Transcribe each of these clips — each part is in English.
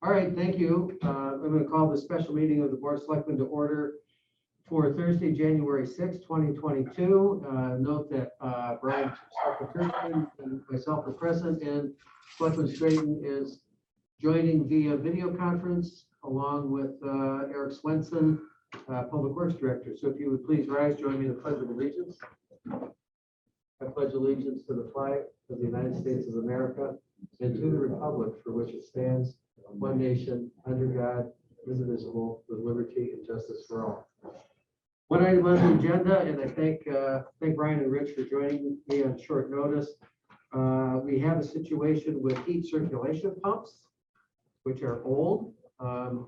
All right, thank you. I'm going to call the special meeting of the Board of Selectmen to order for Thursday, January 6, 2022. Note that Brian Kirkman and myself are present, and Selectman Strayton is joining via video conference along with Eric Swenson, Public Works Director. So if you would please rise, join me in the Pledge of Allegiance. I pledge allegiance to the flag of the United States of America and to the republic for which it stands, one nation, under God, indivisible, with liberty and justice for all. One item on the agenda, and I thank Brian and Rich for joining me on short notice. We have a situation with heat circulation pumps, which are old.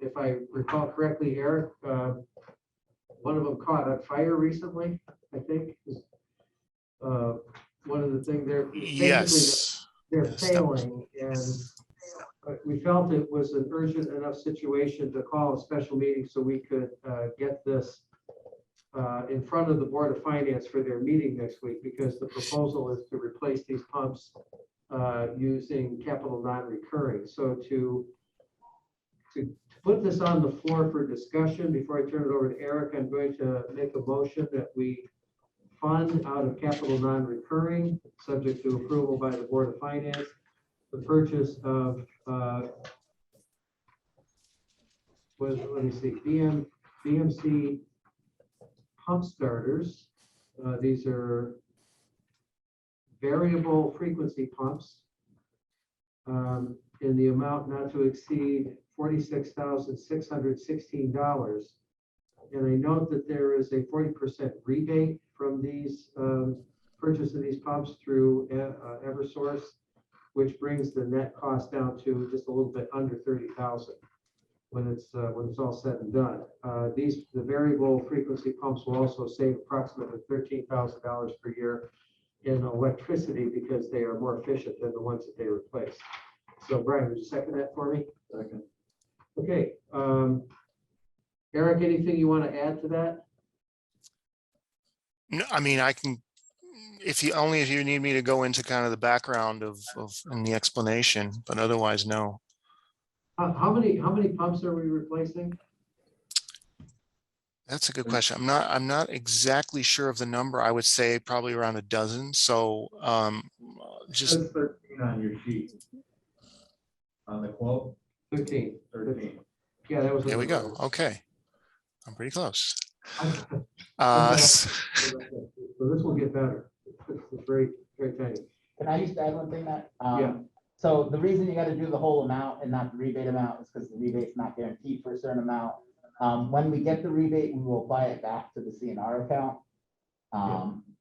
If I recall correctly, Eric, one of them caught on fire recently, I think. One of the things they're failing, and we felt it was an urgent enough situation to call a special meeting so we could get this in front of the Board of Finance for their meeting next week, because the proposal is to replace these pumps using capital non-recurring. So to put this on the floor for discussion, before I turn it over to Eric, I'm going to make a motion that we fund out of capital non-recurring, subject to approval by the Board of Finance, the purchase of BMC pump starters. These are variable frequency pumps in the amount not to exceed $46,616. And I note that there is a 40% rebate from these purchase of these pumps through Eversource, which brings the net cost down to just a little bit under $30,000 when it's all said and done. The variable frequency pumps will also save approximately $13,000 per year in electricity because they are more efficient than the ones that they replace. So Brian, would you second that for me? Second. Okay. Eric, anything you want to add to that? No, I mean, I can, if you need me to go into kind of the background of and the explanation, but otherwise, no. How many pumps are we replacing? That's a good question. I'm not exactly sure of the number. I would say probably around a dozen. So just 13 on your sheet. On the quote? 13. Yeah, that was. There we go. Okay. I'm pretty close. So this will get better. It's very, very tiny. Can I just add one thing, Matt? Yeah. So the reason you got to do the whole amount and not the rebate amount is because the rebate's not guaranteed for a certain amount. When we get the rebate, we will apply it back to the CNR account.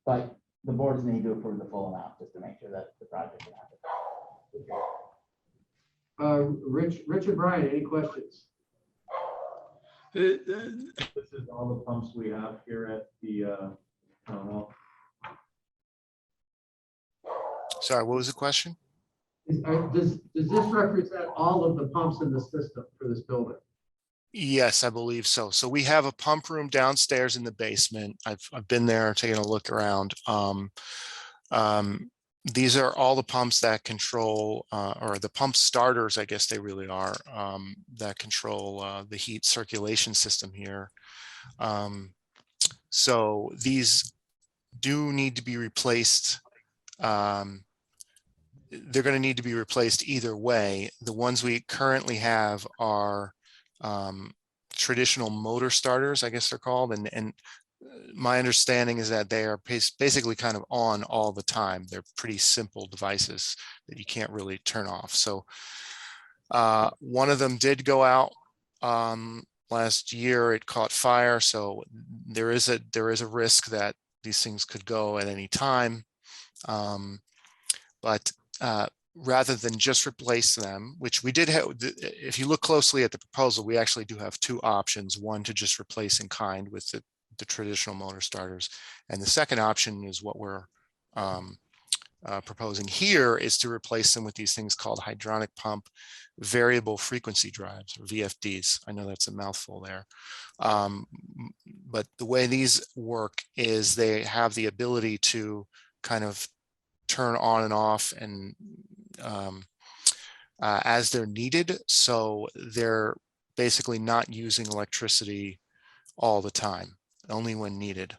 But the board doesn't need to approve the full amount just to make sure that the project can happen. Rich and Brian, any questions? This is all the pumps we have here at the town hall. sorry, what was the question? Does this represent all of the pumps in the system for this building? Yes, I believe so. So we have a pump room downstairs in the basement. I've been there taking a look around. These are all the pumps that control, or the pump starters, I guess they really are, that control the heat circulation system here. So these do need to be replaced. They're going to need to be replaced either way. The ones we currently have are traditional motor starters, I guess they're called, and my understanding is that they are basically kind of on all the time. They're pretty simple devices that you can't really turn off. So one of them did go out last year. It caught fire, so there is a risk that these things could go at any time. But rather than just replace them, which we did have, if you look closely at the proposal, we actually do have two options. One, to just replace in kind with the traditional motor starters. And the second option is what we're proposing here, is to replace them with these things called hydronic pump variable frequency drives, or VFDs. I know that's a mouthful there. But the way these work is they have the ability to kind of turn on and off and as they're needed. So they're basically not using electricity all the time, only when needed.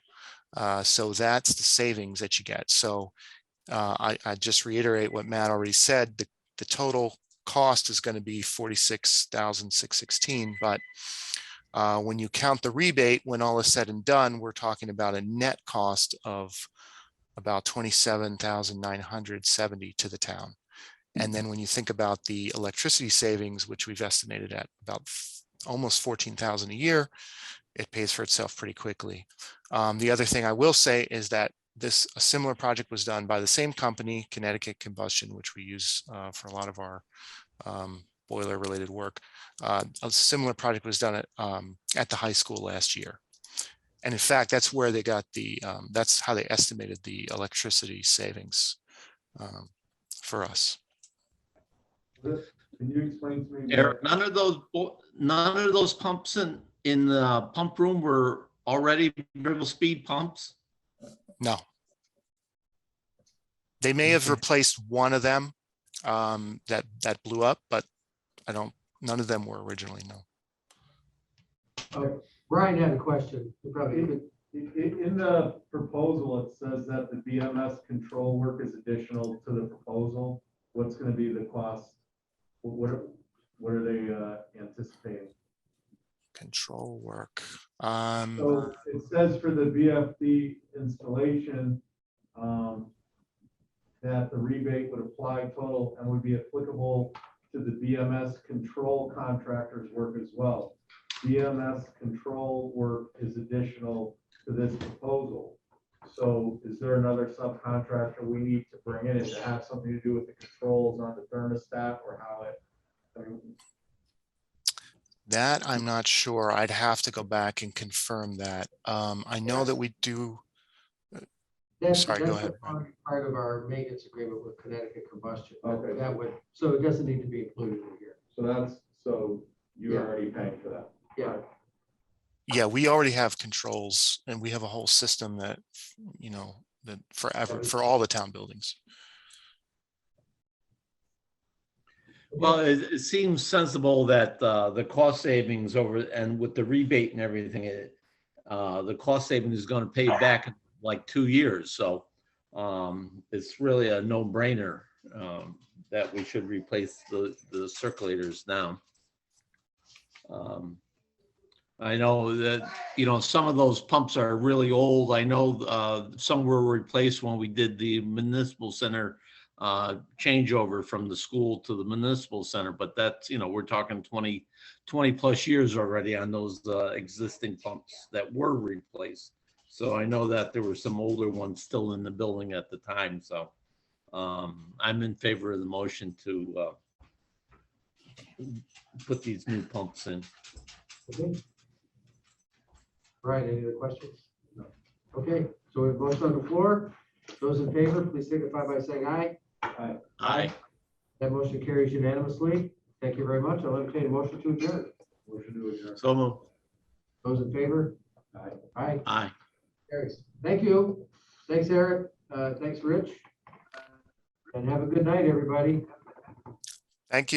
So that's the savings that you get. So I just reiterate what Matt already said. The total cost is going to be $46,616, but when you count the rebate, when all is said and done, we're talking about a net cost of about $27,970 to the town. And then when you think about the electricity savings, which we've estimated at about almost $14,000 a year, it pays for itself pretty quickly. The other thing I will say is that a similar project was done by the same company, Connecticut Combustion, which we use for a lot of our boiler related work. A similar project was done at the high school last year. And in fact, that's where they got that's how they estimated the electricity savings for us. Can you explain to me? Eric, none of those pumps in the pump room were already variable speed pumps? No. They may have replaced one of them that blew up, but none of them were originally, no. Brian had a question. You probably could. In the proposal, it says that the BMS control work is additional to the proposal. What's going to be the cost? What are they anticipating? Control work. So it says for the VFD installation that the rebate would apply total and would be applicable to the BMS control contractors work as well. BMS control work is additional to this proposal. So is there another subcontractor we need to bring in? Does it have something to do with the controls on the thermostat or how it? That I'm not sure. I'd have to go back and confirm that. I know that we do. Sorry, go ahead. Part of our maintenance agreement with Connecticut Combustion. Okay. That would, so it doesn't need to be included in here. So you're Yeah. already paying for that. Yeah. Yeah, we already have controls and we have a whole system that, that for all the town buildings. Well, it seems sensible that the cost savings and with the rebate and everything, the cost saving is going to pay back in like 2 years. So it's really a no-brainer that we should replace the circulators now. I know that, some of those pumps are really old. I know some were replaced when we did the municipal center changeover from the school to the municipal center, but that's, we're talking 20 plus years already on those existing pumps that were replaced. So I know that there were some older ones still in the building at the time. So I'm in favor of the motion to put these new pumps in. Okay. Brian, any other questions? No. Okay, so we have a motion on the floor. Those in favor, please signify by saying aye. Aye. Aye. That motion carries unanimously. Thank you very much. I'll entertain a motion to adjourn. Motion to adjourn. So moved. Those in favor? Aye. Aye. Aye. Carries. Thank you. Thanks, Eric. Thanks, Rich. And have a good night, everybody. Thank you.